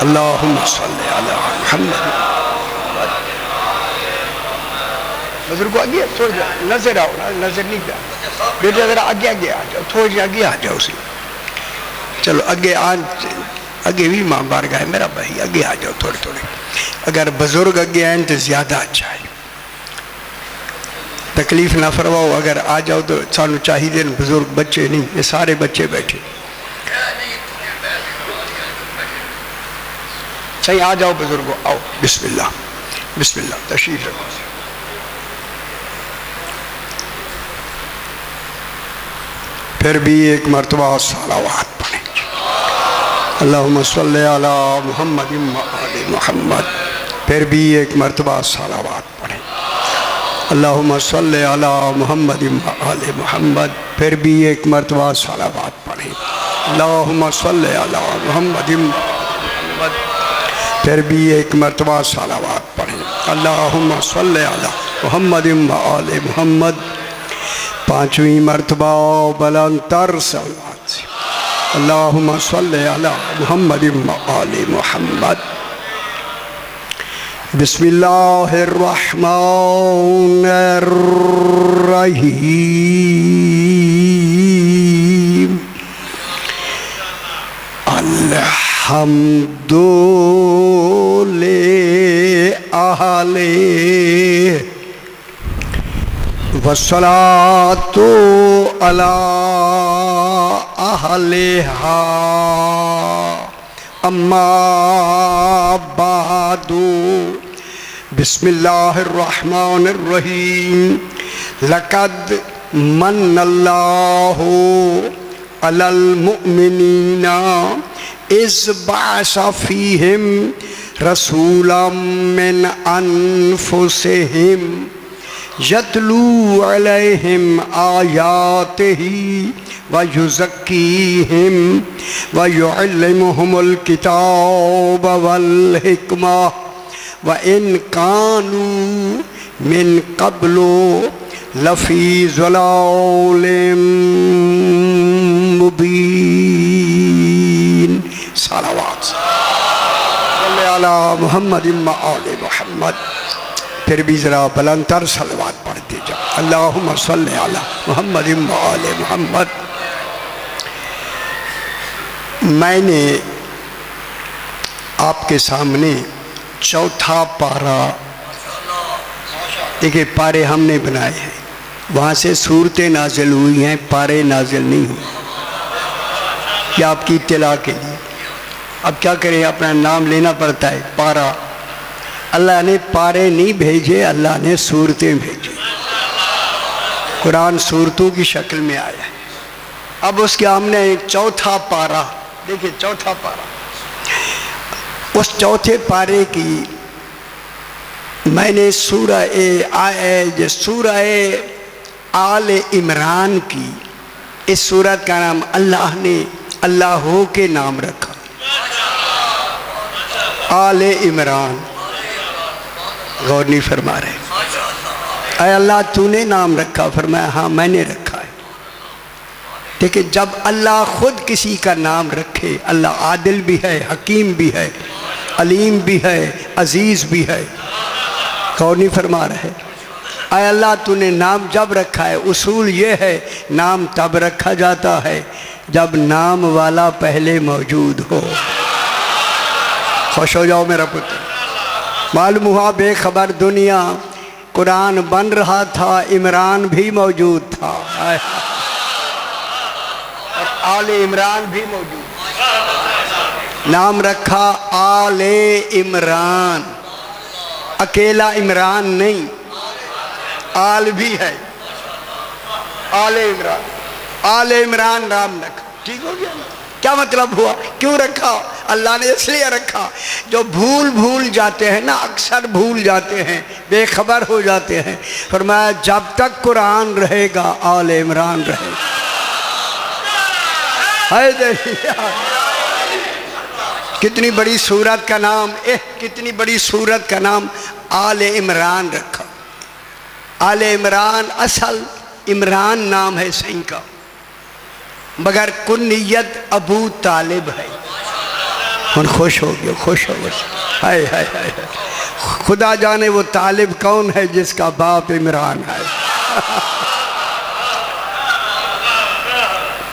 अल्लाहुम्मा सल्ली अला मुहम्मद। बुजुर्ग आगे थोड़ा नजर आओ ना, नजर नहीं गया बेटा, जरा आगे आगे आ जाओ, थोड़ी आगे आ जाओ सी। चलो आगे आगे भी माँ बार गए मेरा भाई, आगे आ जाओ थोड़े थोड़े। अगर बुजुर्ग आगे आए तो ज्यादा अच्छा है, तकलीफ ना फरमाओ। अगर आ जाओ तो सानू चाहिए बुजुर्ग, बच्चे नहीं, ये सारे बच्चे बैठे। सही आ जाओ बुजुर्गो, आओ बिस्मिल्लाह बिस्मिल्लाह तशरीफ रखो। फिर भी एक मरतबा सलावत पढ़े, अल्लाहुम्मा सल्ली अला मुहम्मद व आले मुहम्मद। फिर भी एक मरतबा सलावत पढ़े, अल्लाहुम्मा सल्ली अला मुहम्मद व आले मुहम्मद। फिर भी एक मरतबा सलावत पढ़े, अल्लाहुम्मा सल्ली अला मुहम्मद व मुहम्मद। फिर भी एक मरतबा सलावत पढ़े, अल्लाहुम्मा सल्ली अला मुहम्मद व आले मुहम्मद। पांचवी मरतबा बुलंदतर सलावत से, अल्लाहुम्मा सल्ली अला मुहम्मद व आले मुहम्मद। बिस्मिल्लाहिर्रहमानिर्रहीम। अल्हम्दुलिल्लाहि वस्सलातु अला अहलिहा अम्मा बादु। बिस्मिल्लाहिर्रहमानिर्रहीम। लक़द मन्नल्लाहु अलल मुअमिनीना इज़ बअस फ़ीहिम रसूलन मिन अनफुसिहिम यतलू अलैहिम आयातिही व युज़क्कीहिम व युअल्लिमुहुमुल किताब वल हिकमा व इन कानू मिन क़ब्लु लफ़ी ज़लालिम मुबीन। सलावत अला मुहम्मद व आले मुहम्मद। फिर भी ज़रा बुलंदतर सलावत पढ़ते जाओ, अल्लाहुम्मा सल्ली अला मुहम्मद व आले मुहम्मद। मैंने आपके सामने चौथा पारा, देखिए पारे हमने बनाए हैं, वहाँ से सूरतें नाजिल हुई हैं, पारे नाजिल नहीं हुए। यह आपकी इत्तला के लिए। अब क्या करें, अपना नाम लेना पड़ता है। पारा, अल्लाह ने पारे नहीं भेजे, अल्लाह ने सूरतें भेजी। कुरान सूरतों की शक्ल में आया है। अब उसके हमने चौथा पारा, देखिए चौथा पारा, उस चौथे पारे की मैंने सूरह आल इमरान की, इस सूरत का नाम अल्लाह ने अल्लाह के नाम रखा, आल इमरान। गौर नहीं फरमा रहे, अरे अल्लाह तूने नाम रखा? फरमाया हाँ मैंने रखा है। देखिए जब अल्लाह खुद किसी का नाम रखे, अल्लाह आदिल भी है, हकीम भी है, अलीम भी है, अजीज़ भी है। गौर नहीं फरमा रहे, अरे अल्लाह तूने नाम जब रखा है, उसूल ये है नाम तब रखा जाता है जब नाम वाला पहले मौजूद हो। खुश हो जाओ मेरा पुत्र। मालूम हुआ बेखबर दुनिया, कुरान बन रहा था, इमरान भी मौजूद था और आले इमरान भी मौजूद। नाम रखा आले इमरान, अकेला इमरान नहीं, आल भी है, आले इमरान, आले इमरान नाम रखा। ठीक हो गया? क्या मतलब हुआ? क्यों रखा? अल्लाह ने इसलिए रखा, जो भूल जाते हैं ना, अक्सर भूल जाते हैं, बेखबर हो जाते हैं। फरमाया जब तक कुरान रहेगा आले इमरान रहेगा। कितनी बड़ी सूरत का नाम, कितनी बड़ी सूरत का नाम आले इमरान रखा। आले इमरान असल इमरान नाम है सही का, मगर कुन्नियत अबू तालिब है। हम खुश हो गए, खुश हो गए। हाय हाय हाय, खुदा जाने वो तालिब कौन है जिसका बाप इमरान है।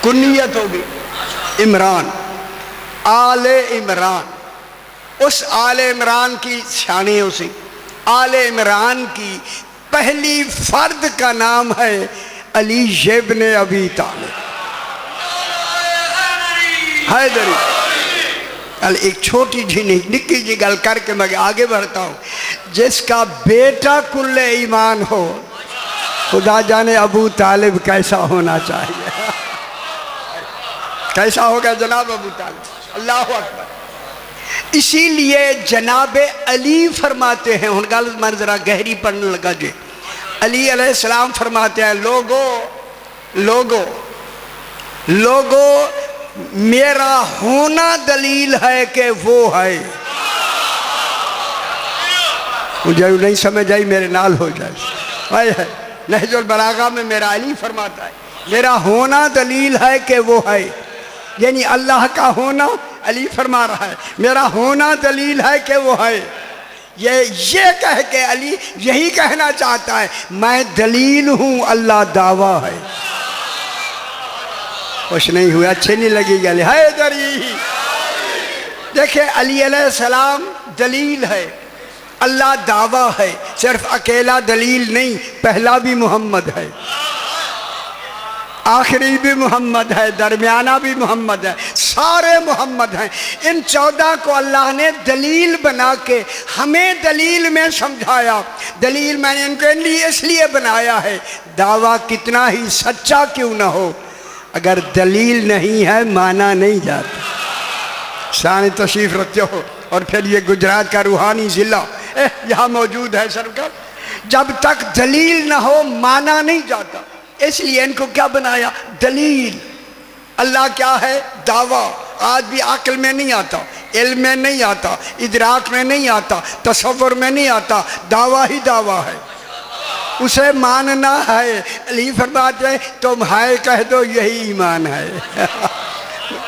कुनियत होगी इमरान, आले इमरान। उस आले इमरान की शानी, उसी आले इमरान की पहली फर्द का नाम है अली इब्न अबी तालिब हैदरी। एक छोटी जी निक्की जी गल करके मैं आगे बढ़ता हूँ। जिसका बेटा कुल्ले ईमान हो, खुदा जाने अबू तालिब कैसा होना चाहिए। कैसा होगा जनाब अबू तालिब, अल्लाह अकबर। इसीलिए जनाब अली फरमाते हैं, उन गल मैं जरा गहरी पढ़ने लगा जी। अली अलैहिस्सलाम फरमाते हैं, लोगो लोगो लोगो मेरा होना दलील है कि वो है। मुझे नहीं समझ आई, मेरे नाल हो जाए। नहजुल बलागा में मेरा अली फरमाता है, मेरा होना दलील है कि वो है, यानी अल्लाह का होना। अली फरमा रहा है मेरा होना दलील है कि वो है। ये कह के अली यही कहना चाहता है, मैं दलील हूँ, अल्लाह दावा है। कुछ नहीं हुआ, अच्छे नहीं लगी गले हैदरी। देखे अली अलैहिस्सलाम दलील है, अल्लाह दावा है। सिर्फ अकेला दलील नहीं, पहला भी मोहम्मद है, आखिरी भी मोहम्मद है, दरमियाना भी मोहम्मद है, सारे मोहम्मद हैं। इन 14 को अल्लाह ने दलील बना के हमें दलील में समझाया। दलील मैंने इनके लिए इसलिए बनाया है, दावा कितना ही सच्चा क्यों ना हो, अगर दलील नहीं है माना नहीं जाता। शान तशरीफ रखते हो। और फिर ये गुजरात का रूहानी ज़िला यहाँ मौजूद है सरकार। जब तक दलील ना हो माना नहीं जाता, इसलिए इनको क्या बनाया, दलील। अल्लाह क्या है, दावा। आज भी अक्ल में नहीं आता, इल्म में नहीं आता, इदराक में नहीं आता, तसव्वुर में नहीं आता, दावा ही दावा है, उसे मानना है। अली फरमाते हैं तुम हाय कह दो, यही ईमान है।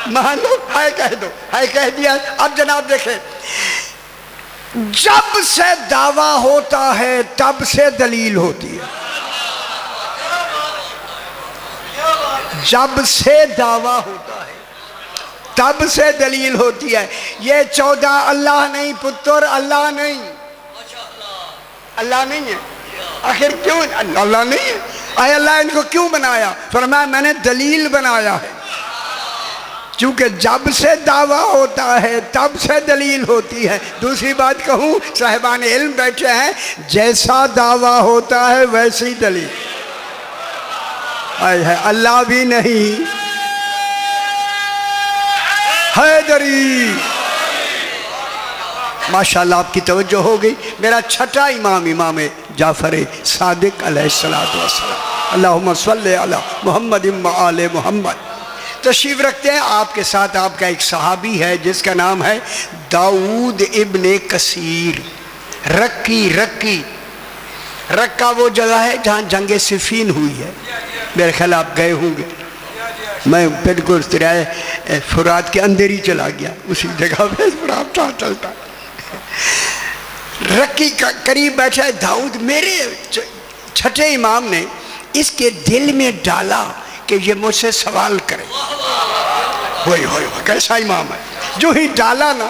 मान लो, हाय कह दो, हाय कह दिया। अब जनाब देखें, जब से दावा होता है तब से दलील होती है। जब से दावा होता है तब से दलील होती है। ये 14 अल्लाह नहीं, पुत्र अल्लाह नहीं, अल्लाह नहीं है। आखिर क्यों अल्लाह नहीं है? आए अल्लाह इनको क्यों बनाया? फरमाया मैंने दलील बनाया है। क्योंकि जब से दावा होता है तब से दलील होती है। दूसरी बात कहूँ, साहिबान इल्म बैठे हैं, जैसा दावा होता है वैसी ही दलील है। अल्लाह भी नहीं, हैदरी। माशाल्लाह आपकी तवज्जो हो गई। मेरा छठा इमाम, इमाम जाफर सादिक अलैहिस्सलातु वस्सलाम, अल्लाहुम्मा सल्ली अला मुहम्मद व आले मुहम्मद, तशरीफ़ रखते हैं। आपके साथ आपका एक सहाबी है जिसका नाम है दाऊद इब्ने कसीर। रक्की, रक्की, रक्का वो जगह है जहाँ जंग सिफीन हुई है, मेरे ख्याल आप गए होंगे। मैं बिल्कुल तिराए फुरात के अंदर ही चला गया, उसी जगह पे फुरात चलता। रक्की करीब बैठा है दाऊद। मेरे छठे इमाम ने इसके दिल में डाला कि ये मुझसे सवाल करे। होए कैसा इमाम है। जो ही डाला ना,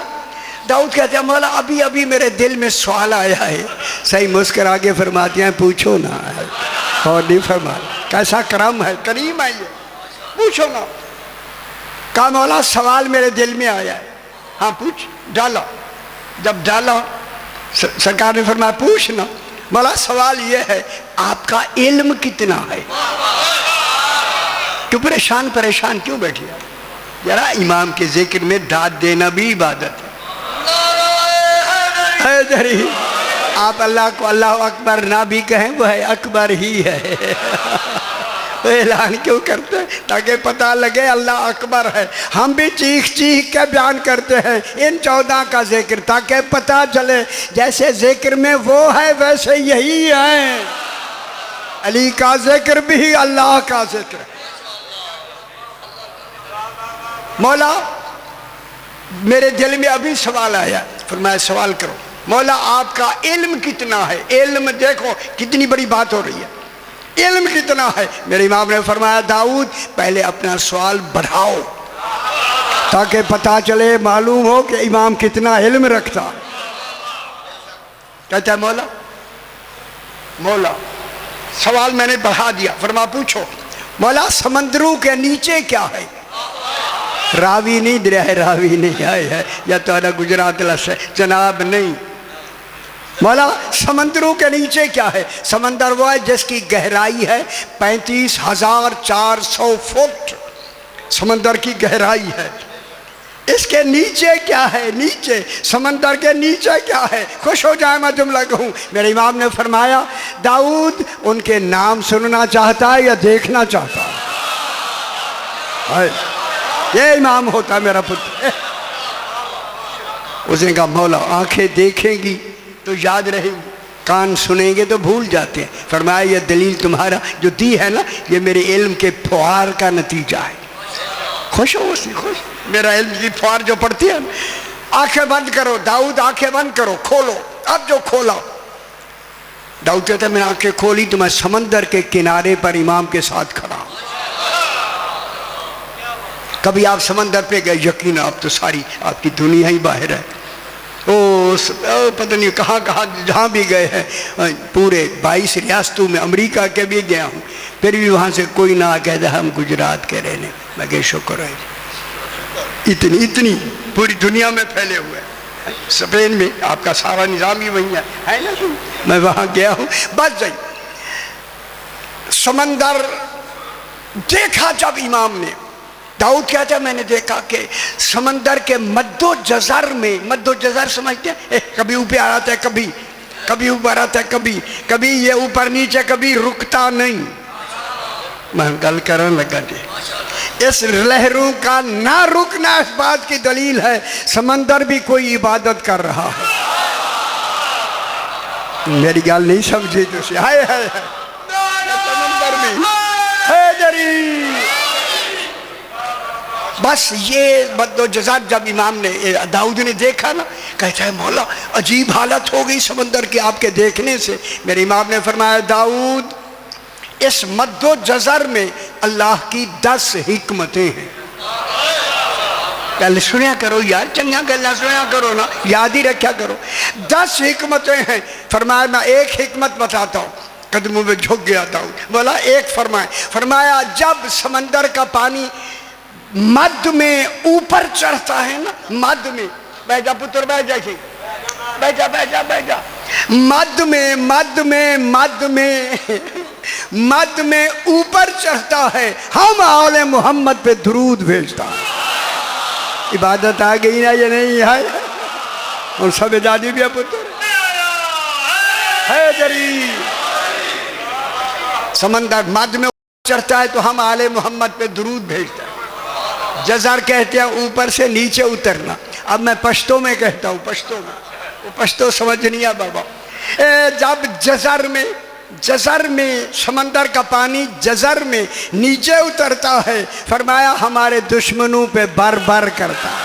दाऊद कहते हैं मौला अभी अभी मेरे दिल में सवाल आया है। सही मुस्कुरा के फरमाते हैं पूछो ना। और नहीं फरमा, कैसा करम है, करीम है ये, पूछो ना। कहा मौला सवाल मेरे दिल में आया है। हाँ पूछ। डाला। जब डाला सरकार ने फरमाया पूछना। मौला सवाल ये है आपका इल्म कितना है? क्यों परेशान क्यों बैठी है? जरा इमाम के जिक्र में दाद देना भी इबादत है। जरी आप अल्लाह को अल्लाह अकबर ना भी कहें, वो है अकबर ही है। तो ऐलान क्यों करते हैं? ताकि पता लगे अल्लाह अकबर है। हम भी चीख चीख के बयान करते हैं इन 14 का जिक्र, ताकि पता चले जैसे जिक्र में वो है वैसे यही है। अली का जिक्र भी अल्लाह का जिक्र। मौला मेरे दिल में अभी सवाल आया, फिर मैं सवाल करो, मौला आपका इल्म कितना है? इल्म देखो कितनी बड़ी बात हो रही है, इल्म कितना है? मेरे इमाम ने फरमाया दाऊद पहले अपना सवाल बढ़ाओ ताकि पता चले, मालूम हो कि इमाम कितना इल्म रखता। कहता है मौला मौला सवाल मैंने बढ़ा दिया, फरमा पूछो। मौला समंदरों के नीचे क्या है? रावी नहीं दे रहा है, रावी नहीं है या तो गुजरात लस है जनाब, नहीं। मौला समंदरों के नीचे क्या है? समंदर वो है जिसकी गहराई है 35,400 फुट समंदर की गहराई है। इसके नीचे क्या है? नीचे समंदर के नीचे क्या है? खुश हो जाए मैं जुमला कहूँ। मेरे इमाम ने फरमाया दाऊद उनके नाम सुनना चाहता है या देखना चाहता है? ये इमाम होता मेरा पुत्र। उसने कहा मौला आंखें देखेंगी तो याद रहेगी, कान सुनेंगे तो भूल जाते हैं। फरमाया ये दलील तुम्हारा जो दी है ना, ये मेरे इल्म के फुहार का नतीजा है। खुश हो उसने, खुश। मेरा इल्म की फुहार जो पड़ती है। आंखें बंद करो दाऊद, आंखें बंद करो, खोलो। अब जो खोला, दाऊद कहता है मैंने आंखें खोली तो मैं समंदर के किनारे पर इमाम के साथ खड़ा हूं। कभी आप समंदर पे गए? यकीन आप तो सारी आपकी दुनिया ही बाहर है। ओ पता नहीं कहाँ कहाँ जहाँ भी गए हैं, पूरे 22 रियासतों में, अमेरिका के भी गया हूँ, फिर भी वहाँ से कोई ना कहता हम गुजरात के रहने। मैं कह शुक्र है, इतनी पूरी दुनिया में फैले हुए हैं। स्पेन में आपका सारा निज़ाम ही वही है ना? मैं वहाँ गया हूँ। बस जाइए, समंदर देखा जब इमाम ने, दाऊद कहता है मैंने देखा कि समंदर के मद्दो जज़र में, मद्दो जज़र समझते हैं? कभी ऊपर आता है, कभी ऊपर आता है, कभी ये ऊपर नीचे, कभी रुकता नहीं। मैं गल करने लगा जी, इस लहरों का ना रुकना इस बात की दलील है समंदर भी कोई इबादत कर रहा है। मेरी गल नहीं समझी तुझे? हाय हाय समंदर में हैदरी। बस ये बद्दो जज़ात जब इमाम ने, दाऊद ने देखा ना, कहता है मौला अजीब हालत हो गई समंदर की आपके देखने से। मेरे इमाम ने फरमाया दाऊद इस मद्दो जज़र में अल्लाह की 10 हिकमतें हैं। पहले सुनिया करो यार, चंगा गल्ला सुनिया करो ना, याद ही रखा करो। 10 हिकमतें हैं। फरमाया मैं एक हिकमत बताता हूँ। कदमों में झुक गया दाऊद, बोला एक फरमाया जब समंदर का पानी मध्य में ऊपर चढ़ता है ना, मध्य में, बैठ जा पुत्र बैठ जा, बैठ जा, मध्य में ऊपर चढ़ता है, हम आले मोहम्मद पे दुरूद भेजता है। इबादत आ गई ना, ये नहीं है? और सब दादी भी पुत्र है जरी। समंदर मध्य में चढ़ता है तो हम आले मोहम्मद पे दुरूद भेजता है। जज़र कहते हैं ऊपर से नीचे उतरना। अब मैं पश्तो में कहता हूँ, पश्तो में, वो पश्तो समझ नहीं आ बाबा। जब जज़र में समंदर का पानी जज़र में नीचे उतरता है, फरमाया हमारे दुश्मनों पे बर करता है।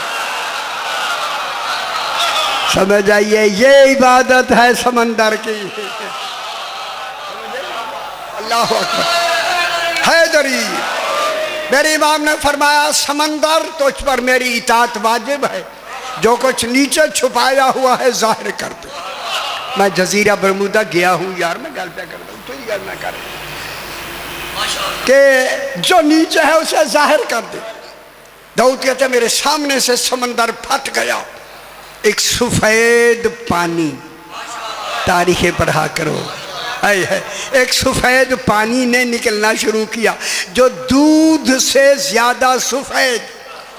समझ आइए, ये इबादत है समंदर की। अल्लाह अकबर। हैदरी। मेरे इमाम ने फरमाया समंदर तुझ पर मेरी इताअत वाजिब है, जो कुछ नीचे छुपाया हुआ है जाहिर कर दे। मैं जजीरा बरमूदा गया हूँ यार, मैं गल पे करता हूँ, तो ही गल ना कर के जो नीचे है उसे जाहिर कर दे। दाऊद कहते हैं मेरे सामने से समंदर फट गया, एक सफेद पानी, तारीखें पढ़ा करो, है एक सफेद पानी ने निकलना शुरू किया जो दूध से ज्यादा सफेद।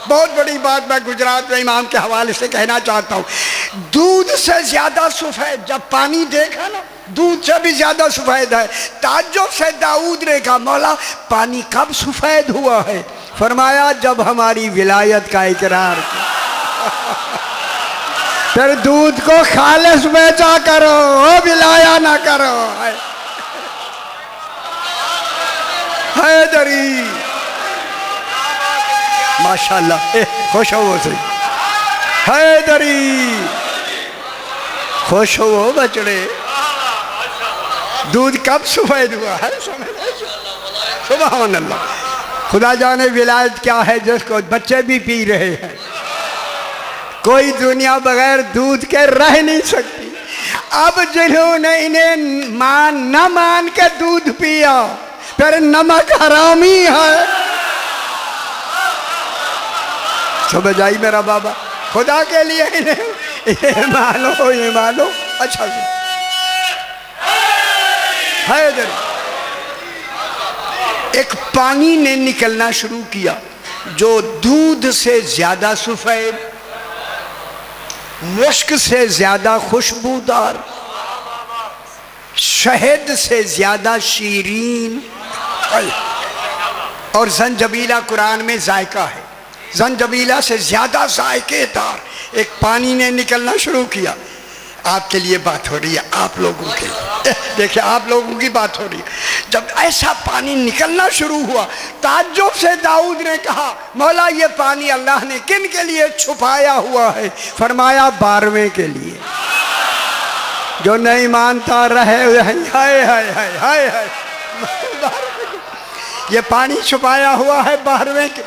बहुत बड़ी बात मैं गुजरात में इमाम के हवाले से कहना चाहता हूँ, दूध से ज्यादा सफेद। जब पानी देखा ना, दूध से भी ज्यादा सफेद है। ताज्जुब से दाऊद ने कहा मौला पानी कब सफेद हुआ है? फरमाया जब हमारी विलायत का इकरार किया। फिर दूध को खालिस बेचा करो, विलाया ना करो। हैदरी माशाल्लाह, खुश हो से हैदरी। खुश हो बचड़े, दूध कब सफेद हुआ है, सुभान अल्लाह। खुदा जाने विलायत क्या है जिसको बच्चे भी पी रहे हैं। कोई दुनिया बगैर दूध के रह नहीं सकती। अब जिन्होंने इन्हें न मान के दूध पिया, फिर नमक हरामी है। समझ आई मेरा बाबा? खुदा के लिए इन्हें मानो, ये मानो। अच्छा है इधर एक पानी ने निकलना शुरू किया जो दूध से ज्यादा सफेद, मुश्क से ज्यादा खुशबूदार, शहद से ज्यादा शीरीन और जंजबीला कुरान में जायका है। जंजबीला से ज्यादा जायकेदार एक पानी ने निकलना शुरू किया। आपके लिए बात हो रही है, आप लोगों के लिए। देखिए, आप लोगों की बात हो रही है। जब ऐसा पानी निकलना शुरू हुआ, ताज्जुब से दाऊद ने कहा, मौला ये पानी अल्लाह ने किन के लिए छुपाया हुआ है? फरमाया 12वें के लिए। जो नहीं मानता रहे, हाय हाय हाय हाय हाय, ये पानी छुपाया हुआ है 12वें के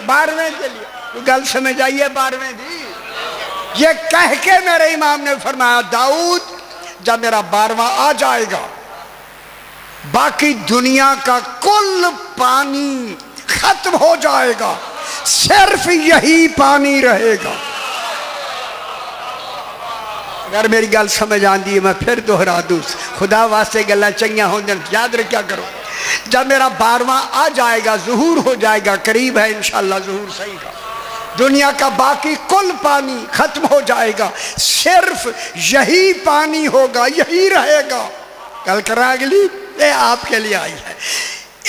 लिए। तो गल समझ आइए, 12वें दी। ये कह के मेरे इमाम ने फरमाया, दाऊद जब मेरा 12वां आ जाएगा, बाकी दुनिया का कुल पानी खत्म हो जाएगा, सिर्फ यही पानी रहेगा। अगर मेरी गल समझ आती है, मैं फिर दोहरा दूँ, खुदा वास्ते गल्लां चंगियां हो जान, याद रखा करो। जब मेरा 12वां आ जाएगा, ज़ुहूर हो जाएगा, करीब है इंशाअल्लाह ज़ुहूर सही का, दुनिया का बाकी कुल पानी खत्म हो जाएगा, सिर्फ यही पानी होगा, यही रहेगा। कल करा अगली ये आपके लिए आई है।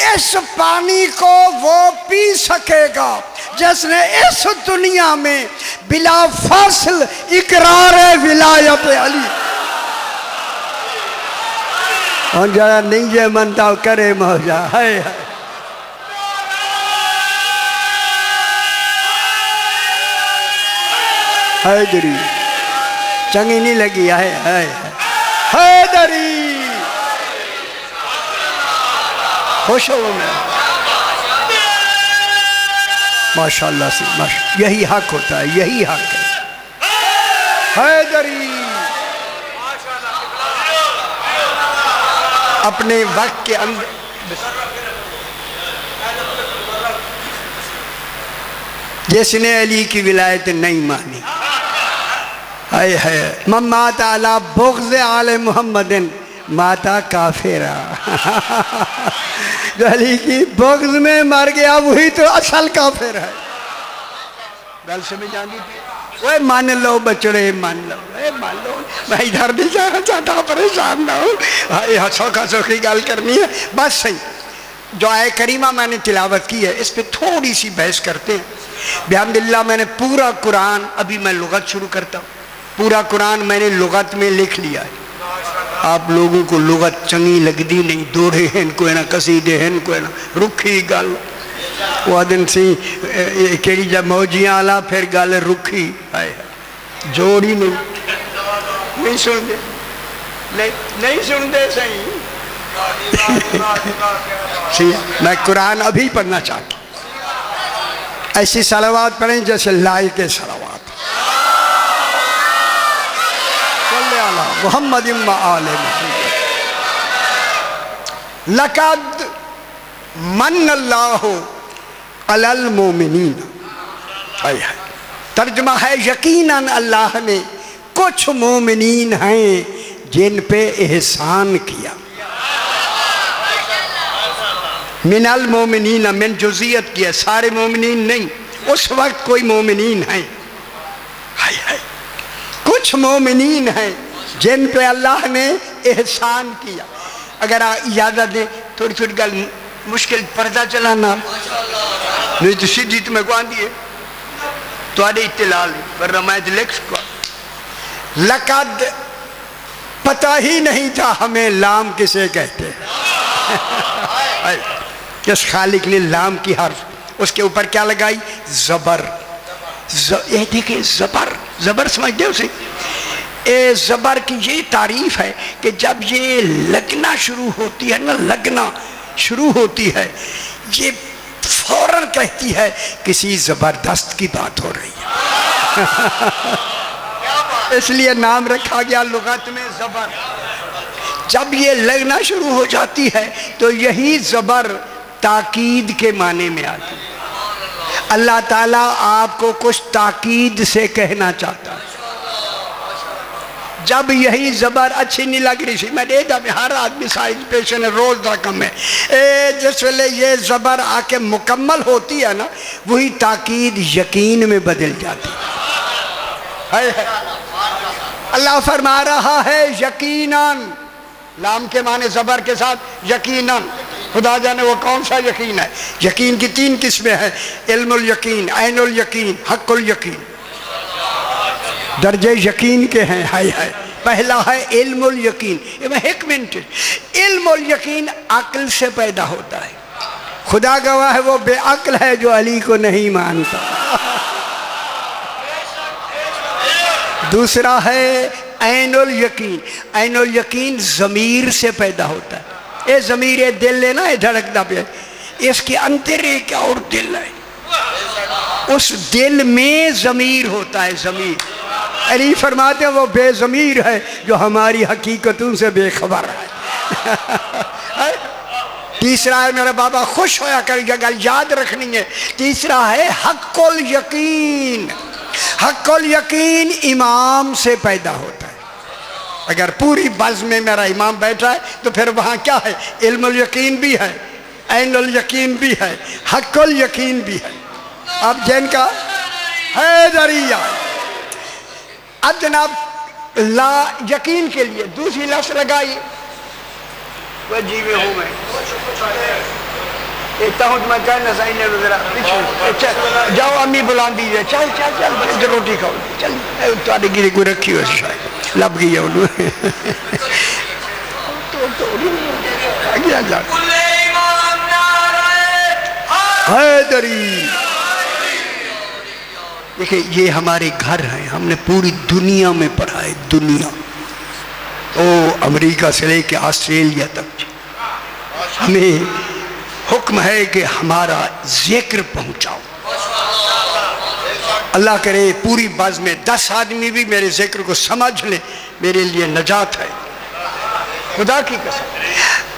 इस पानी को वो पी सकेगा जिसने इस दुनिया में बिला फासिल इकरार विलायत अली। और जरा नहीं जे मनता करे मौजा है। हैदरी चंगी नहीं लगी है हैदरी। खुश हो मैं, माशाअल्लाह से माशा, यही हक होता है, यही हक है। हैदरी अपने वक्त के अंदर जिसने अली की विलायत नहीं मानी, हाय हाय, मम्मात अला बुग़्ज़ आले मुहम्मदिन माता काफिरा। जो अली की बुग़्ज़ में मर गया वही तो असल काफिर है। गल समझ आनी थी? वो मान लो बचड़े, मान लो, मान लो। मैं इधर नहीं जाना चाहता, परेशान ना हो। सौखा सौखी गल करनी है बस। सही जो आय करीमा मैंने तिलावत की है, इस पर थोड़ी सी बहस करते हैं। बिहम्दिल्लाह मैंने पूरा कुरान, अभी मैं लुगत शुरू करता हूँ, पूरा कुरान मैंने लुगत में लिख लिया है। आप लोगों को लुगत चंगी लगती नहीं, दोड़े हैं को ना, कसीदे हैं को ना, रुखी गल वो दिन सी केड़ी जब मौजियां आला, फिर गल रुखी है, जोड़ी नहीं सुनते, नहीं सुनते सही। मैं कुरान अभी पढ़ना चाहता हूँ। ऐसी सलावात पढ़ें जैसे लायक के सलावात। मोहम्मद लक़द मन्नल्लाहु अलल मोमिनीन। तर्जुमा है, यकीनन अल्लाह ने कुछ मोमिनीन हैं जिन पे एहसान किया। मिनल मोमिनीन, मिन जुज़ियत किया, सारे मोमिनीन नहीं, उस वक्त कोई मोमिनीन हैं, कुछ मोमिनीन हैं जिन पे अल्लाह ने एहसान किया। अगर इजाज़त दें थोड़ी थोड़ी गल मुश्किल पर्दा चलाना, नहीं तो सीधी तो मैं कह दिए थोड़े इत्तलाल पर रमायत लिख सका। लक़द पता ही नहीं था हमें लाम किसे कहते हैं। किस खालिक ने लाम की हर्फ उसके ऊपर क्या लगाई? ज़बर। ये देखिए ज़बर, ज़बर समझते हो उसे? ए ज़बर की ये तारीफ है कि जब ये लगना शुरू होती है ना, लगना शुरू होती है, ये फौरन कहती है किसी ज़बरदस्त की बात हो रही है। इसलिए नाम रखा गया लुगत में ज़बर। जब ये लगना शुरू हो जाती है तो यही ज़बर ताकीद के माने में आती है। अल्लाह ताला आपको कुछ ताकीद से कहना चाहता है। जब यही ज़बर अच्छी नहीं लग रही थी, मैं देखा हर आदमी साइज पेशन है, रोज़ रकम है, जिस वेले ये ज़बर आके मुकम्मल होती है ना, वही ताकीद यकीन में बदल जाती है। अल्लाह फरमा रहा है यकीनन, लाम के माने ज़बर के साथ यकीनन। खुदा जाने वो कौन सा यकीन है। यकीन की 3 किस्में हैं, इल्मुल यकीन, ऐनुल यकीन, हक़्क़ुल यकीन। दर्जे यकीन के हैं। हाय हाय। पहला है इल्मुल यकीन। एक मिनट, इल्मुल यकीन अक्ल से पैदा होता है। खुदा गवाह है वो बेअक्ल है जो अली को नहीं मानता। दूसरा है ऐनुल यकीन। ऐनुल यकीन ज़मीर से पैदा होता है। ये ज़मीर, ये दिल लेना है धड़कता पे, इसके अंदर एक और दिल है, उस दिल में ज़मीर होता है। ज़मीर अली फरमाते हैं वो बेज़मीर है जो हमारी हकीकतों से बेखबर है। तीसरा है, मेरा बाबा खुश होया कर गल याद रखनी है, तीसरा है हक़्क़ुल यकीन। हक़्क़ुल यकीन इमाम से पैदा होता है। अगर पूरी बज़्म में मेरा इमाम बैठा है तो फिर वहाँ क्या है, इल्मुल यकीन भी है, ऐनुल यकीन भी है, हक़्क़ुल यकीन भी है। अब जिनका है दरिया, अब जनाब ला यकीन के लिए दूसरी लफ्ज़ लगाइए, वह जीवे हूँ मैं देखता हूँ, मैं कहना सही नहीं जरा पीछे जाओ, अम्मी बुला दीजिए, चल चल चल रोटी खाओ, चल तुम्हारी गिरी को रखी हो शायद लब गई है उन्होंने। देखिए ये हमारे घर हैं, हमने पूरी दुनिया में पढ़ा है, दुनिया तो अमेरिका से लेके ऑस्ट्रेलिया तक हमें हुक्म है कि हमारा जिक्र पहुंचाओ। अल्लाह करे पूरी बाज में 10 आदमी भी मेरे जिक्र को समझ ले, मेरे लिए नजात है, खुदा की कसम।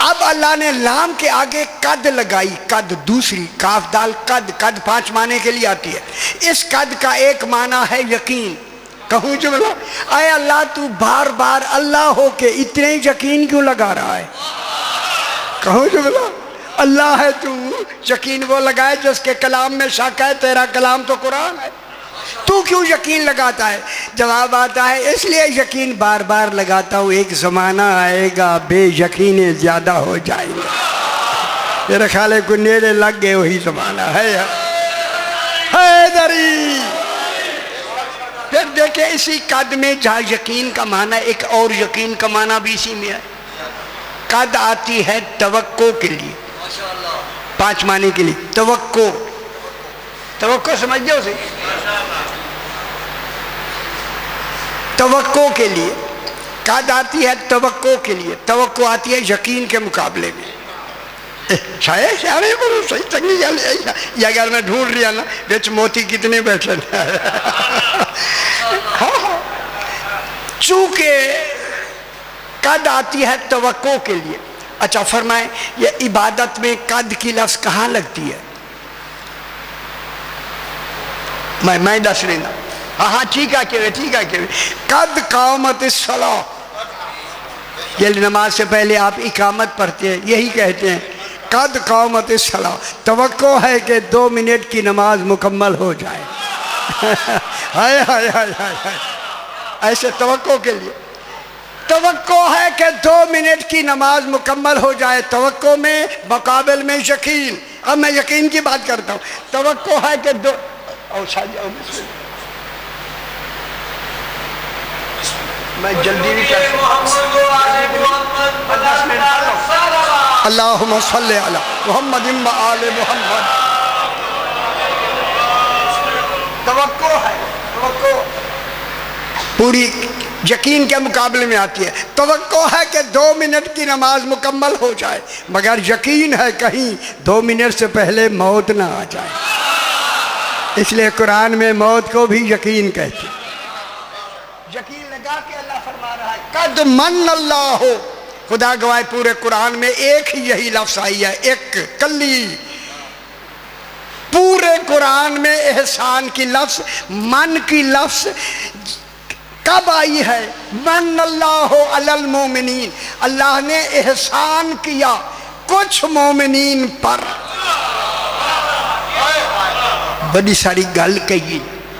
अब अल्लाह ने लाम के आगे कद लगाई, कद दूसरी, काफ दाल कद, कद 5 माने के लिए आती है। इस कद का एक माना है यकीन। कहूँ जुमला, आए अल्लाह तू बार बार अल्लाह हो के इतने यकीन क्यों लगा रहा है? कहूँ जुमला, अल्लाह है तू, यकीन वो लगाए जिसके कलाम में शक है, तेरा कलाम तो कुरान है, तू क्यों यकीन लगाता है? जवाब आता है इसलिए यकीन बार बार लगाता हूँ, एक ज़माना आएगा बेयकीने ज़्यादा हो जाएंगे। मेरे ख्याल को नेड़े लग गए, वही ज़माना है दरी। फिर देखे इसी कद में जहाँ यकीन का माना, एक और यकीन का माना भी इसी में है। कद आती है तवक्को के लिए, 5 माने के लिए। तवक्को, तवक्को समझ जाओ उसे, तवक्को के लिए कद आती है, तवक्को के लिए। तवक्को आती है यकीन के मुकाबले में। शायद सही तंगी या अगर मैं ढूंढ रहा ना बिच मोती कितने बैठे। चूंकि कद आती है तवक्को के लिए। अच्छा फरमाए, ये इबादत में कद की लफ्ज़ कहाँ लगती है? मैं दस लेना। हाँ हाँ ठीक है के, ठीक है के। कद कामत सला, ये नमाज से पहले आप इकामत पढ़ते हैं, यही कहते हैं कद कामत सला। तवक्को है कि 2 मिनट की नमाज मुकम्मल हो जाए। हाय हाय हाय हाय हाय, ऐसे तवक्को के लिए। तवक्को है कि 2 मिनट की नमाज मुकम्मल हो जाए। तवक्को में मुकाबल में यकीन। अब मैं यकीन की बात करता हूँ। तवक्को है कि 2 मैं जल्दी भी अल्लाहुम्मा सल्ली अला मुहम्मद व आले मुहम्मद। तवक्को है पूरी यकीन के मुकाबले में आती है। तवक्को है कि 2 मिनट की नमाज मुकम्मल हो जाए, मगर यकीन है कहीं 2 मिनट से पहले मौत ना आ जाए। इसलिए कुरान में मौत को भी यकीन कहते हैं। यकीन लगा के अल्लाह फरमा रहा है कद मन अल्लाह हो, खुदा गवाह पूरे कुरान में एक ही यही लफ्ज़ आई है, एक कली। पूरे कुरान में एहसान की लफ्ज़, मन की लफ्ज़ कब आई है? मन अल्लाह अलल मोमिनीन, अल्लाह ने एहसान किया कुछ मोमिनीन पर। बड़ी सारी गल कही,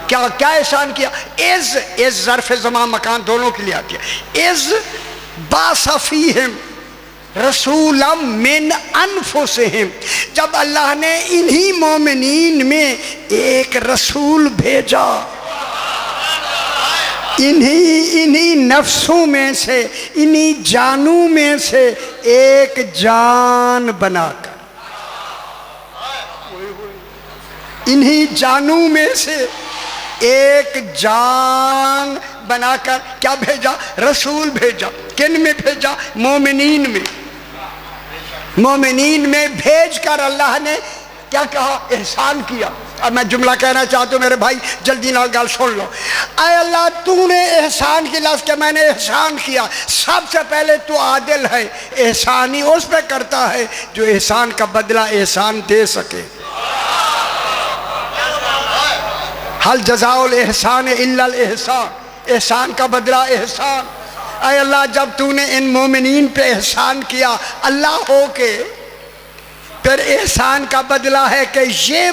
क्या क्या एहसान किया? इज़ ज़र्फ़ ज़मान मकान दोनों के लिए आती है। इज़ बासफ़ीहिम रसूलम मिन अनफुसिहिम, जब अल्लाह ने इन्हीं मोमिनीन में एक रसूल भेजा, इन्हीं नफ्सों में से, इन्हीं जानों में से एक जान बनाकर, इन्हीं जानों में से एक जान बनाकर क्या भेजा? रसूल भेजा। किन में भेजा? मोमिनीन में। मोमिनीन में भेजकर अल्लाह ने क्या कहा? एहसान किया। अब मैं जुमला कहना चाहता हूँ मेरे भाई, जल्दी ना गल सुन लो। अय अल्लाह, तूने एहसान की लफ्ज़ के मैंने एहसान किया। सबसे पहले तू आदिल है, एहसान ही उस पर करता है जो एहसान का बदला एहसान दे सके। हल जज़ाउल एहसान इल्लल एहसान, एहसान का बदला एहसान। अय अल्लाह, जब तूने इन मोमिनीन पे एहसान किया अल्लाह हो के, फिर एहसान का बदला है कि ये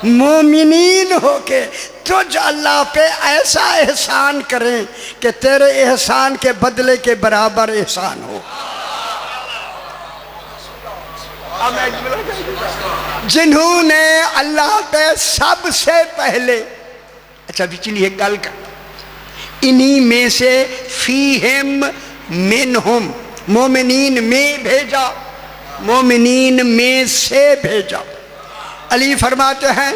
मोमिनीन हो के तुझ अल्लाह पे ऐसा एहसान करें कि तेरे एहसान के बदले के बराबर एहसान हो। जिन्होंने अल्लाह पे सबसे पहले, अच्छा पिछली एक गल कर, इन्हीं में से फीहिम मिनहुम, मोमिनीन में भेजा, मोमिनीन में से भेजा। अली फरमाते हैं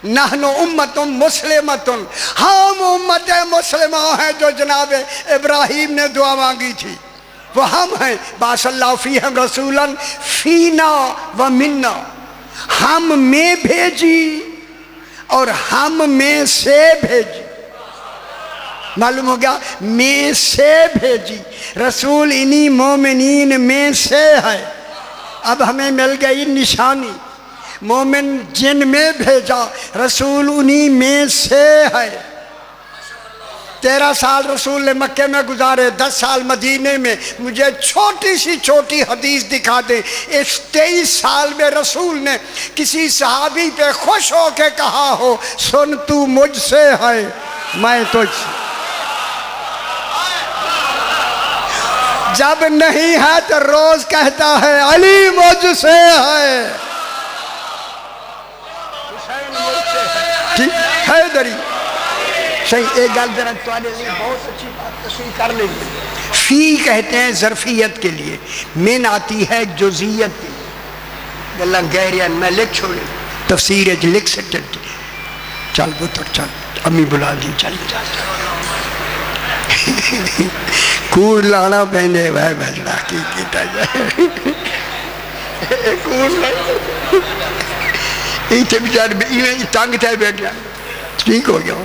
नहनु उम्मतुन मुस्लिमतुन, हम उम्मत मुस्लिमा हैं जो जनाब इब्राहीम ने दुआ मांगी थी, वो हम हैं। बासल्लाहु फीहिम रसूलन फीना व मिन्ना, हम में भेजी और हम में से भेजी। मालूम हो गया, में से भेजी। रसूल इन्हीं मोमिनीन में से है। अब हमें मिल गई निशानी, मोमिन जिन में भेजा, रसूल उन्हीं में से है। 13 साल रसूल ने मक्के में गुजारे, 10 साल मदीने में। मुझे छोटी सी छोटी हदीस दिखा दे, इस 23 साल में रसूल ने किसी सहाबी पे खुश हो के कहा हो, सुन तू मुझसे है मैं तुझसे। जब नहीं है तो रोज कहता है अली मुझसे है, ठीक है दरी सही। एक गल जरा तुम्हारे लिए बहुत अच्छी बात तस्वीर कर लेंगे। फी कहते हैं ज़र्फियत के लिए, मिन आती है जुज़ियत के लिए। गल्ला गहरियान मैं लिख छोड़े, तफसीर लिख सकते। चल पुत्र चल, अम्मी बुला दी, चल कूड़ लाना पैंदे वह भजड़ा की कीता जाए। कूड़ इतने बेचारे तंग थे बैठे, ठीक हो गया।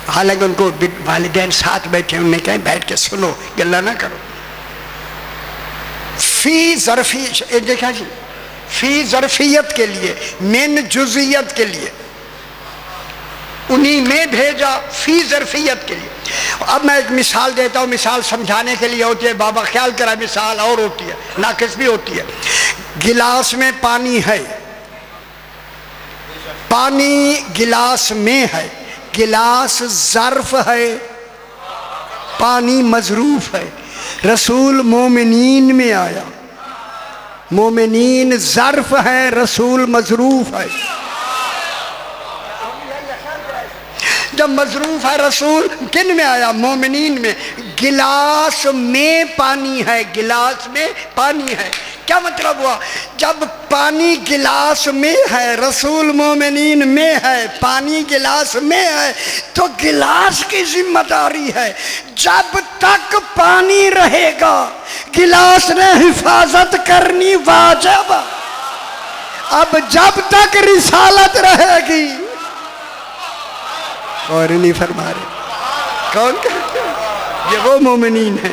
हालांकि उनको वालिदैन साथ बैठे, उन्हें कहें बैठ के सुनो, गल्ला ना करो। फी ज़र्फी देखा जी, फी ज़र्फियत के लिए, मिन जुज़ियत के लिए, उन्हीं में भेजा फी ज़र्फियत के लिए। अब मैं एक मिसाल देता हूँ, मिसाल समझाने के लिए होती है, बाबा ख्याल करा मिसाल और होती है, नाकिस भी होती है। गिलास में पानी है, पानी गिलास में है, गिलास ज़र्फ है, पानी मज़रूफ है। रसूल मोमिनीन में आया, मोमिनीन ज़र्फ है, रसूल मज़रूफ है। जब मज़रूफ है रसूल, किन में आया? मोमिनीन में। गिलास में पानी है, गिलास में पानी है, क्या मतलब हुआ? जब पानी गिलास में है, रसूल मोमिनीन में है, पानी गिलास में है, तो गिलास की जिम्मेदारी है। जब तक पानी रहेगा गिलास ने हिफाजत करनी वाजिब। अब जब तक रिसालत रहेगी और नहीं फरमा रहे कौन कहते हैं? ये वो मोमिनीन है,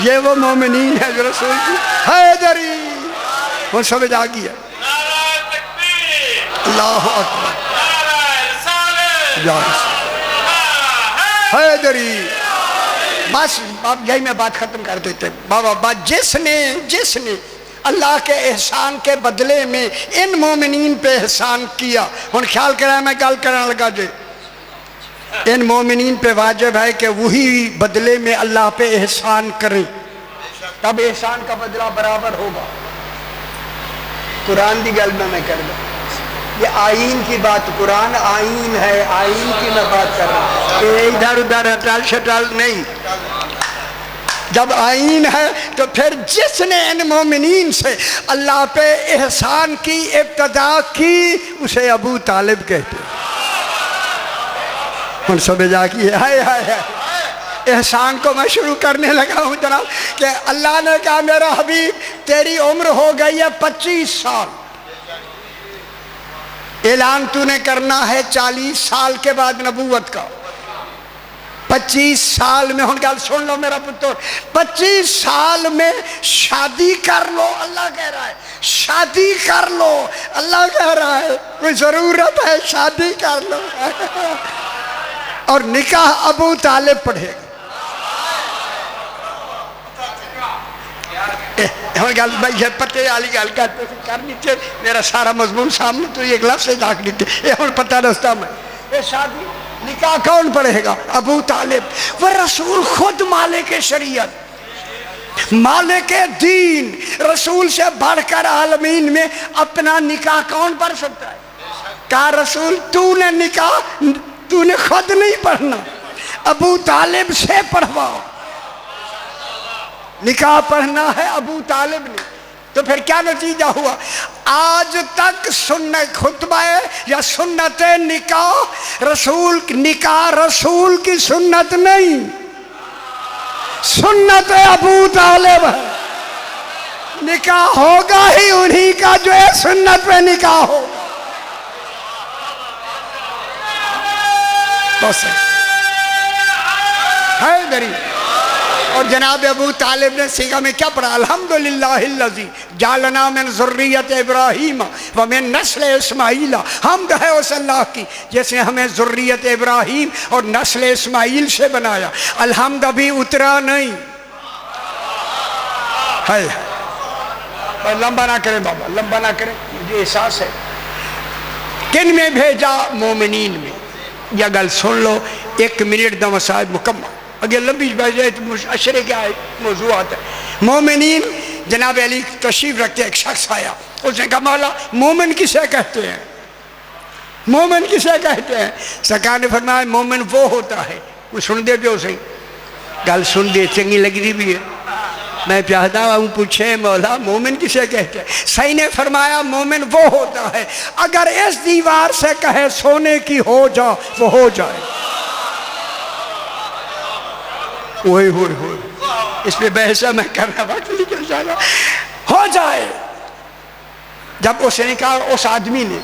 ये वो मोमिनीन है जो रसूल की हैदरी वो समझ आ गया। अल्लाह अकबर हैदरी। बस अब यही मैं बात खत्म कर देते बाबा। जिसने अल्लाह के एहसान के बदले में इन मोमिनीन पे एहसान किया, हुन ख्याल करा मैं गल करने लगा जे इन मोमिनीन पे वाजिब है कि वही बदले में अल्लाह पे एहसान करें, तब एहसान का बदला बराबर होगा। कुरान की गल मैं कर दूँ, ये आईन की बात, कुरान आईन है, आईन की मैं बात कर रहा हूँ, इधर उधर हटाल शटाल नहीं। जब आईन है तो फिर जिसने इन मोमिनीन से अल्लाह पे एहसान की इब्तदा की उसे अबू तालिब कहते हैं। हम समझ आ गई हाय हाय हाय। एहसान को मैं शुरू करने लगा हूँ जनाब कि अल्लाह ने कहा मेरा हबीब तेरी उम्र हो गई है 25 साल, ऐलान तूने करना है 40 साल के बाद नबूवत का। 25 साल में हम गल सुन लो मेरा पुत्र, 25 साल में शादी कर लो, अल्लाह कह रहा है शादी कर लो, अल्लाह कह रहा है कोई जरूरत है शादी कर लो। और निकाह अबू तालिब पढ़ेगा। गल भाई पते वाली गल कर नीचे मेरा सारा मजमून सामने तो एक लफ्ज़ से झाक नीचे ये हम पता दसता मैं। ये शादी निकाह कौन पढ़ेगा? अबू तालिब। वह रसूल खुद मालिक शरीयत, मालिक दीन, रसूल से बढ़कर आलमीन में अपना निकाह कौन पढ़ सकता है? कहा रसूल तूने निकाह तूने खुद नहीं पढ़ना, अबू तालिब से पढ़वाओ। निकाह पढ़ना है अबू तालिब ने। तो फिर क्या नतीजा हुआ? आज तक सुन्नत खुतबा या सुन्नत निकाह रसूल की सुन्नत नहीं, सुन्नत अबू तालिब है। निकाह होगा ही उन्हीं का जो है सुन्नत पे निकाह होगा। है गरीब। और जनाब अबू तालिब ने सीगा में क्या पढ़ा? अल्हम्दुलिल्लाहिल्लज़ी जालना मिन ज़ुर्रियत इब्राहीम व मिन नस्ल इस्माईल। हमद है उस अल्लाह की जैसे हमें ज़ुर्रियत इब्राहीम और नस्ल इस्माईल से बनाया। अलहम्द अभी उतरा नहीं है। और लंबा ना करें बाबा, लंबा ना करें, मुझे एहसास है। किन में भेजा? मोमिनीन में। यह गल सुन लो, 1 मिनट दा मसाइब मुकम्मल। अगर लंबी जाए तो अशरे क्या है मौजू आता है। मोमिनीन जनाब अली तशरीफ रखते, एक शख्स आया, उसने कहा मौला मोमिन किसे कहते हैं? मोमिन किसे कहते हैं? सरकार ने फरमाया मोमिन वो होता है। वो सुन दे पियो सही गल, सुन दे चंगी लग रही भी है। मैं चाहता हूँ पूछे मौला मोमिन किसे कहते हैं? सही ने फरमाया मोमिन वो होता है अगर इस दीवार से कहे सोने की हो जा वो हो जाए। ओए होए होए, इस पे बहसा मैं करना वक्त निकल जाएगा। हो जाए। जब उसने कहा उस आदमी ने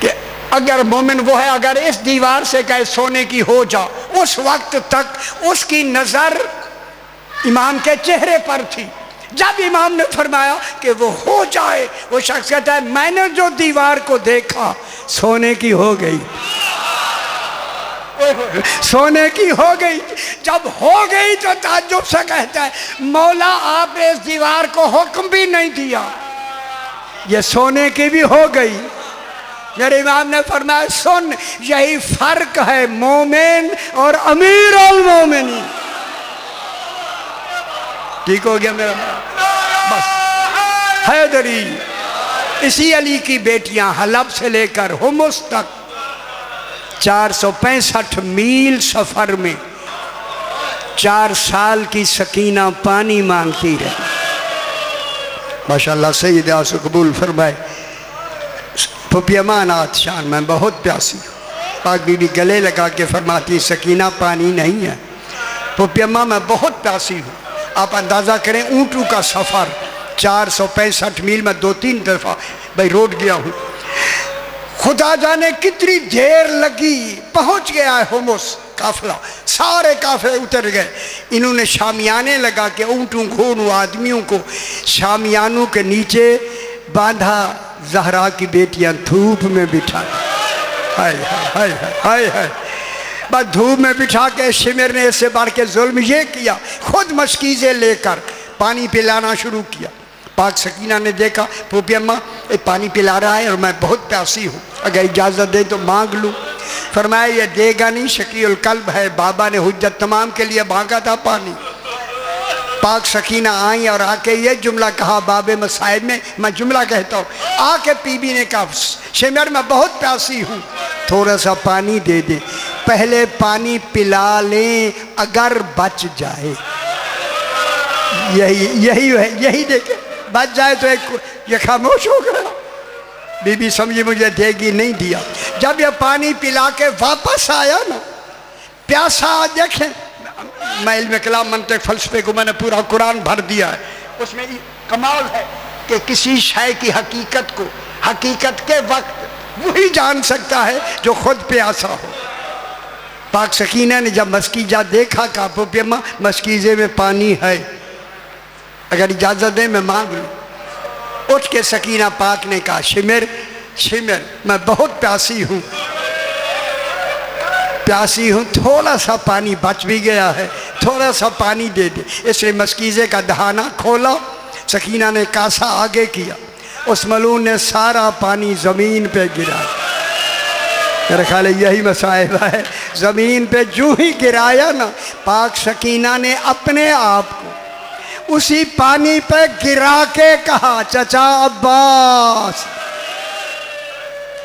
कि अगर मोमिन वो है अगर इस दीवार से कहे सोने की हो जा, उस वक्त तक उसकी नजर इमाम के चेहरे पर थी। जब इमाम ने फरमाया कि वो हो जाए, वो शख्स कहता है मैंने जो दीवार को देखा सोने की हो गई, सोने की हो गई। जब हो गई तो ताज्जुब से कहता है मौला आपने इस दीवार को हुक्म भी नहीं दिया, ये सोने की भी हो गई। मेरे इमाम ने फरमाया सुन, यही फर्क है मोमिन और अमीर अल मोमिनीन। ठीक हो गया मेरा बस। हैदरी इसी अली की बेटियां हलब से लेकर हुमुस तक 465 मील सफर में 4 साल की सकीना पानी मांगती रही। माशाल्लाह सईद आसो कबूल फरमाए। पुपियमा नाथ शान मैं बहुत प्यासी हूँ। पाक बीबी गले लगा के फरमाती सकीना पानी नहीं है। पुपियमा मैं बहुत प्यासी हूँ। आप अंदाज़ा करें ऊँटों का सफ़र 465 मील में 2-3 दफ़ा भाई रोड गया हूँ। खुदा जाने कितनी देर लगी, पहुँच गया है होमस काफिला, सारे काफिले उतर गए। इन्होंने शामियाने लगा के ऊँटों घोड़ों आदमियों को शामियानों के नीचे बांधा। ज़हरा की बेटियां धूप में बिठा, हाय हाय हाय हाय, बस धूप में बिठा के शिमर ने इससे बढ़ के जुल्म ये किया, खुद मशकीज़ें लेकर पानी पिलाना शुरू किया। पाक सकीना ने देखा पोपी अम्मा ये पानी पिला रहा है और मैं बहुत प्यासी हूँ, अगर इजाज़त दे तो मांग लूँ। फरमाया ये देगा नहीं, शकीउल कल्ब है। बाबा ने हुज्जत तमाम के लिए मांगा था पानी। पाक सकीना आई और आके ये जुमला कहा बाबे मसाइब में, मैं जुमला कहता हूँ। आके बीबी ने कहा शिमर मैं बहुत प्यासी हूँ, थोड़ा सा पानी दे दे। पहले पानी पिला लें अगर बच जाए, यही यही है, यही देखे बच जाए तो एक ये खामोश हो गया। बीबी समझी मुझे देगी, नहीं दिया। जब ये पानी पिला के वापस आया ना प्यासा, देखें मैं इल्म कलाम मंतिक फलसफे को मैंने पूरा कुरान भर दिया है, उसमें कमाल है कि किसी शय की हकीकत को हकीकत के वक्त वही जान सकता है जो खुद प्यासा हो। पाक सकीना ने जब मस्कीजा देखा कहा पोपी अम्मा मस्कीज़े में पानी है, अगर इजाज़त दे मैं मांग लूँ। उठ के सकीना पाक ने कहा शिमर शिमर मैं बहुत प्यासी हूँ, प्यासी हूँ, थोड़ा सा पानी बच भी गया है, थोड़ा सा पानी दे दे। इसलिए मस्कीज़े का दहाना खोला, सकीना ने कासा आगे किया, उस मलून ने सारा पानी ज़मीन पे गिरा। मेरा ख्याल है यही मसाइब है, ज़मीन पे जो ही गिराया ना पाक सकीना ने अपने आप को उसी पानी पे गिरा के कहा चचा अब्बास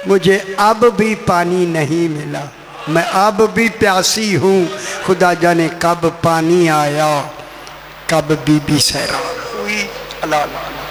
मुझे अब भी पानी नहीं मिला, मैं अब भी प्यासी हूँ, खुदा जाने कब पानी आया, कब बीबी सहरा हुई। अल्लाह अल्लाह।